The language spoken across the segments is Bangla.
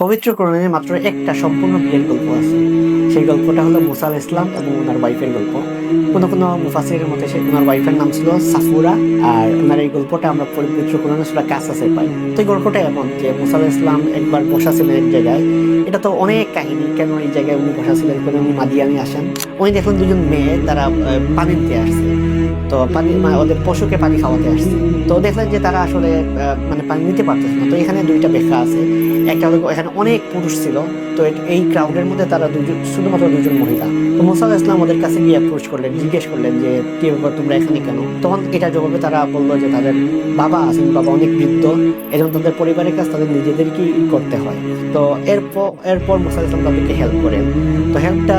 পবিত্র কোরআনে মাত্র একটা সম্পূর্ণ বিয়ের গল্প আছে। সেই গল্পটা হলো মুসা আলাইহিস সালাম এবং ওনার ওয়াইফের গল্প। কোনো কোনো মুফাসসিরের মতে ওনার ওয়াইফের নাম ছিল সাফুরা। আর ওনার এই গল্পটা আমরা পবিত্র কোরআনে সূরা কাসাসে পাই। তো এই গল্পটা এমন যে মুসা আলাইহিস সালাম একবার বসা ছিলেন এক জায়গায়। এটা তো অনেক কাহিনী, কেন এই জায়গায় উনি বসা ছিলেন, কেন উনি মাদিয়ানে আসেন। উনি দেখলেন দুজন মেয়ে তারা পানি দিতে আসছে। তো পানি ওদের পশুকে পানি খাওয়াতে আসছে। তো দেখলেন যে তারা আসলে মানে পানি নিতে পারতেছে না। তো এখানে দুইটা ব্যাখ্যা আছে। একটা হলো এখানে অনেক পুরুষ ছিল, তো এই ক্রাউডের মধ্যে তারা শুধুমাত্র দুজন মহিলা। তো মুসা আলাইহিস সালাম ওদের কাছে গিয়ে অ্যাপ্রোচ করলেন, জিজ্ঞেস করলেন যে কি ব্যাপার, তোমরা এখানে কেন? তখন এটা জবাবে তারা বললো যে তাদের বাবা আছেন, বাবা অনেক বৃদ্ধ, এজন্য তাদের পরিবারের কাজ তাদের নিজেদেরকেই করতে হয়। তো এরপর মুসা আলাইহিস সালাম তাদেরকে হেল্প করেন। তো হেল্পটা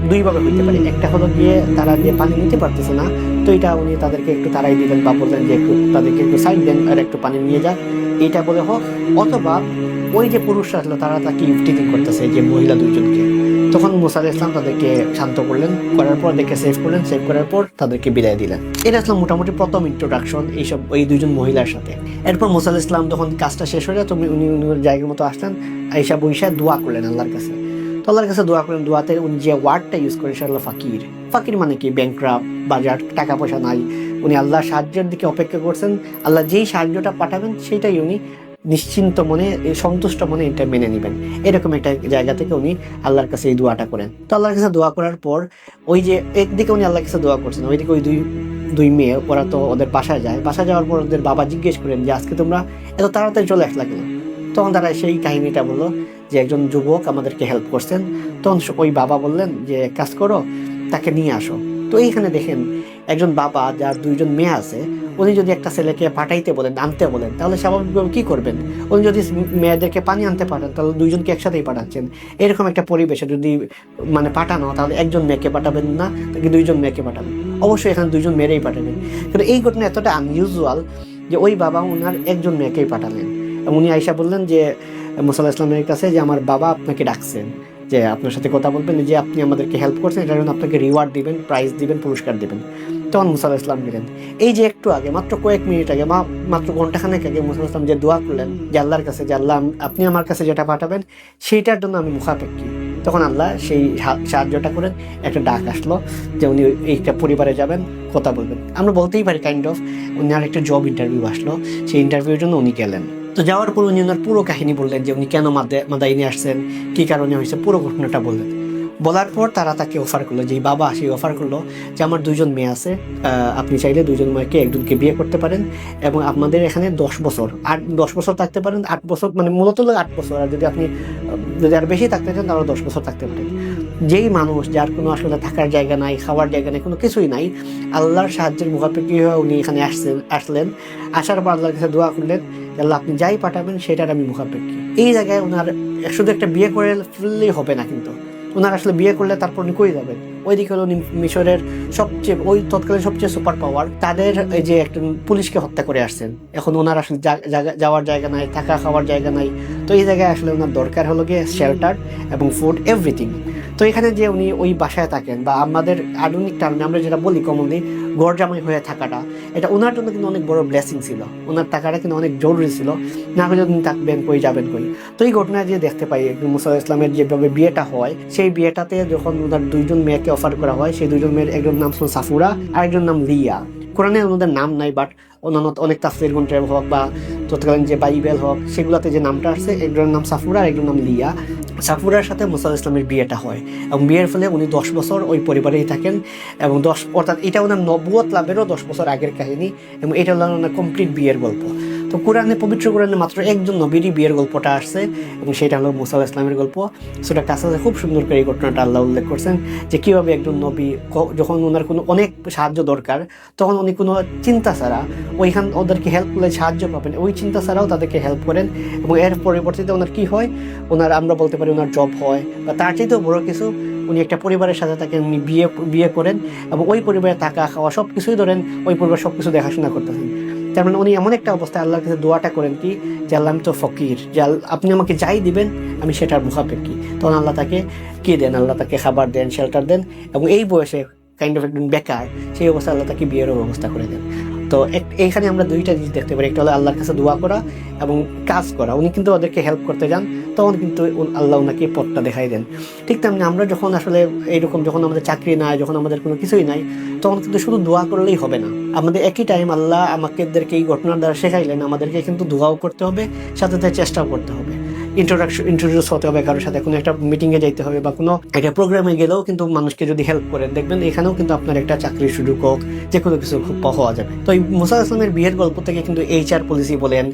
দুইভাবে হইতে পারে। একটা হলো গিয়ে তারা যে পানি নিতে পারতেছে না, তো এটা উনি তাদেরকে একটু তাড়াই দিলেন বা বললেন যে একটু তাদেরকে একটু সাইড দেন আর একটু পানি নিয়ে যাক, এটা বলে হোক। অথবা ওই যে পুরুষরা আসলো তারা তাকে ইফটিজিং করতেছে যে মহিলা দুইজনকে। তখন মুসা আলাইহিস সালাম তাদেরকে শান্ত করলেন, করার পর তাদেরকে সেভ করলেন, সেভ করার পর তাদেরকে বিদায় দিলেন। এটা আসলে মোটামুটি প্রথম ইন্ট্রোডাকশন এইসব ওই দুইজন মহিলার সাথে। এরপর মুসা আলাইহিস সালাম যখন কাজটা শেষ হয়ে যায়, উনি জায়গার মতো আসলেন, আইসা বইসা দোয়া করলেন আল্লাহর কাছে। তো আল্লাহর কাছে দোয়া করেন, দোয়াতে উনি যে ওয়ার্ডটা ইউজ করেন সেটা হলো ফাকির। ফাকির মানে কি? ব্যাংক্রাফট, বাজার টাকা পয়সা নাই। উনি আল্লাহর সাহায্যের দিকে অপেক্ষা করছেন। আল্লাহ যেই সাহায্যটা পাঠাবেন সেটাই উনি নিশ্চিন্ত মনে, সন্তুষ্ট মনে এটা মেনে নেবেন। এরকম একটা জায়গা থেকে উনি আল্লাহর কাছে এই দোয়াটা করেন। তো আল্লাহর কাছে দোয়া করার পর ওই যে একদিকে উনি আল্লাহর কাছে দোয়া করছেন, ওইদিকে ওই দুই মেয়ে ওরা তো ওদের বাসায় যায়। বাসায় যাওয়ার পর ওদের বাবা জিজ্ঞেস করেন যে আজকে তোমরা এত তাড়াতাড়ি চলে আসলা কেন? তখন তারা সেই কাহিনীটা বললো যে একজন যুবক আমাদেরকে হেল্প করছেন। তখন ওই বাবা বললেন যে কাজ করো, তাকে নিয়ে আসো। তো এইখানে দেখেন একজন বাবা যার দুইজন মেয়ে আছে, উনি যদি একটা ছেলেকে পাঠাইতে বলেন, আনতে বলেন, তাহলে স্বাভাবিকভাবে কি করবেন? উনি যদি মেয়েদেরকে পানি আনতে পাঠান তাহলে দুইজনকে একসাথেই পাঠাচ্ছেন। এরকম একটা পরিবেশে যদি মানে পাঠানো, তাহলে একজন মেয়েকে পাঠাবেন না, তাকে দুইজন মেয়েকে পাঠাবেন। অবশ্যই এখানে দুইজন মেয়েরাই পাঠাবেন। কিন্তু এই ঘটনা এতটা আনইউজুয়াল যে ওই বাবা ওনার একজন মেয়েকেই পাঠালেন। উনি আয়েশা বললেন যে মুসা আলাইহিস সালামের কাছে যে আমার বাবা আপনাকে ডাকছেন, যে আপনার সাথে কথা বলবেন, যে আপনি আমাদেরকে হেল্প করছেন, এটার জন্য আপনাকে রিওয়ার্ড দিবেন, প্রাইজ দিবেন, পুরস্কার দিবেন। তখন মুসা আলাইহিস সালাম গেলেন। এই যে একটু আগে, মাত্র কয়েক মিনিট আগে, মাত্র ঘন্টাখানেক আগে মুসা আলাইহিস সালাম যে দোয়া করলেন যে আল্লাহর কাছে যে আল্লাহ আপনি আমার কাছে যেটা পাঠাবেন সেইটার জন্য আমি মুখাপেক্ষী, তখন আল্লাহ সেই সাহায্যটা করেন। একটা ডাক আসলো যে উনি এইটা পরিবারে যাবেন, কথা বলবেন। আমরা বলতেই পারি কাইন্ড অফ উনি আর একটা জব ইন্টারভিউ আসলো, সেই ইন্টারভিউর জন্য উনি গেলেন। তো যাওয়ার পর উনি ওনার পুরো কাহিনী বললেন যে উনি কেন মাদাইনে আসছেন, কি কারণে হয়েছে, পুরো ঘটনাটা বললেন। বলার পর তারা তাকে অফার করলো, যে বাবা সেই অফার করলো যে আমার দুইজন মেয়ে আছে, আপনি চাইলে দুইজন মেয়েকে একজনকে বিয়ে করতে পারেন এবং আপনাদের এখানে 10 বছর 10 বছর থাকতে পারেন। 8 বছর মানে মূলত 8 বছর, আর যদি আপনি যদি আর বেশি থাকতে চান তাহলে 10 বছর থাকতে পারেন। যেই মানুষ যার কোনো আসলে থাকার জায়গা নাই, খাওয়ার জায়গা নাই, কোনো কিছুই নাই, আল্লাহর সাহায্যের মুখাপেক্ষি হয়ে উনি এখানে আসলেন। আসার পর আল্লাহর কাছে দোয়া করলেন, আল্লাহ আপনি যাই পাঠাবেন সেটার আমি মুখাপেক্ষি। এই জায়গায় ওনার শুধু একটা বিয়ে করে ফেললেই হবে না, কিন্তু ওনার আসলে বিয়ে করলে তারপর উনি কই যাবেন? ওইদিকে হলো উনি মিশরের সবচেয়ে ওই তৎকালীন সবচেয়ে সুপার পাওয়ার, তাদের এই যে একটা পুলিশকে হত্যা করে আসছেন। এখন ওনার আসলে যাওয়ার জায়গা নাই, থাকা খাওয়ার জায়গা নাই। তো এই জায়গায় আসলে ওনার দরকার হলো গিয়ে শেল্টার এবং ফুড, এভরিথিং। তো এখানে যে উনি ওই বাসায় থাকেন, বা আমাদের আধুনিক টার্মে আমরা যেটা বলি কমনলি গড়জামাই হয়ে থাকাটা, এটা ওনার জন্য কিন্তু অনেক বড় ব্লেসিং ছিল। ওনার টাকাটা কিন্তু অনেক জরুরি ছিল, না হলে উনি থাকবেন কই, যাবেন কই। তো এই ঘটনা যে দেখতে পাই মুসা আলাইহিস সালামের যেভাবে বিয়েটা হয়, সেই বিয়েটাতে যখন ওনার দুইজন মেয়েকে অফার করা হয়, সেই দুইজন মেয়ের একজন নাম ছিল সাফুরা আর একজন নাম লিয়া। কোরআনে ওনাদের নাম নাই, বাট অন্যান্য অনেক তাফসীর গ্রন্থ হোক বা তৎকালীন যে বাইবেল হোক, সেগুলোতে যে নামটা আসছে, একজনের নাম সাফুরা আর একজনের নাম লিয়া। সাফুরার সাথে মুসা আলাইহিস সালামের বিয়েটা হয় এবং বিয়ের ফলে উনি 10 বছর ওই পরিবারেই থাকেন। এবং অর্থাৎ এটা ওনার নবুয়ত লাভেরও 10 বছর আগের কাহিনী, এবং এটা হলো ওনার কমপ্লিট বিয়ের গল্প। তো পবিত্র কোরআনে মাত্র একজন নবীরই বিয়ের গল্পটা আসছে, এবং সেটা হলো মুসা আলাইহিস সালামের গল্প। সেটা কাসাসে খুব সুন্দর করে এই ঘটনাটা আল্লাহ উল্লেখ করছেন, যে কীভাবে একজন নবী যখন ওনার কোনো অনেক সাহায্য দরকার, তখন উনি কোনো চিন্তা ছাড়া ওইখান ওদেরকে হেল্প করলে সাহায্য পাবেন, ওই চিন্তা ছাড়াও তাদেরকে হেল্প করেন। এবং এর পরিবর্তিতে ওনার কী হয়, ওনার আমরা বলতে পারি ওনার জব হয়, বা তার চাইতেও বড় কিছু, উনি একটা পরিবারের সাথে তাকে উনি বিয়ে করেন, এবং ওই পরিবারে থাকা খাওয়া সব কিছুই ধরেন ওই পরিবার সব কিছু দেখাশোনা করতেছেন। তার মানে উনি এমন একটা অবস্থায় আল্লাহর কাছে দোয়াটা করেন কি, যে আল্লাহ আমি তো ফকির, যে আপনি আমাকে যাই দিবেন আমি সেটার মুখাপেক্ষি। তখন আল্লাহ তাকে কি দেন? আল্লাহ তাকে খাবার দেন, শেল্টার দেন, এবং এই বয়সে কাইন্ড অফ একজন বেকার, সেই অবস্থায় আল্লাহ তাকে বিয়েরও ব্যবস্থা করে দেন। তো এইখানে আমরা দুইটা জিনিস দেখতে পারি, একটা হলো আল্লাহর কাছে দোয়া করা এবং কাজ করা। উনি কিন্তু ওদেরকে হেল্প করতে যান, তখন কিন্তু আল্লাহ ওনাকে পথটা দেখাই দেন। ঠিক তেমনি আমরা যখন আসলে এইরকম, যখন আমাদের চাকরি নাই, যখন আমাদের কোনো কিছুই নাই, তখন কিন্তু শুধু দোয়া করলেই হবে না। আমাদের একই টাইম আল্লাহ আমাদেরকে এই ঘটনার দ্বারা শেখাইলেন আমাদেরকে কিন্তু দোয়াও করতে হবে, সাথে সাথে চেষ্টাও করতে হবে। ইন্ট্রোডিউস হতে হবে কারোর সাথে, কোনো একটা মিটিংয়ে যাইতে হবে বা কোনো একটা প্রোগ্রামে গেলেও কিন্তু মানুষকে যদি হেল্প করেন, দেখবেন এখানেও কিন্তু আপনার একটা চাকরির সুযোগ হোক, যে কোনো কিছু খুব পাওয়া যাবে। তো এই মুসা আসলামের বিয়ের গল্প থেকে কিন্তু HR পলিসি বলেন,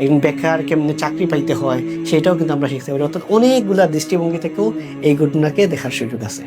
একজন বেকার কেমনি চাকরি পাইতে হয়, সেটাও কিন্তু আমরা শিখতে পারি। অর্থাৎ অনেকগুলা দৃষ্টিভঙ্গি থেকেও এই ঘটনাকে দেখার সুযোগ আছে।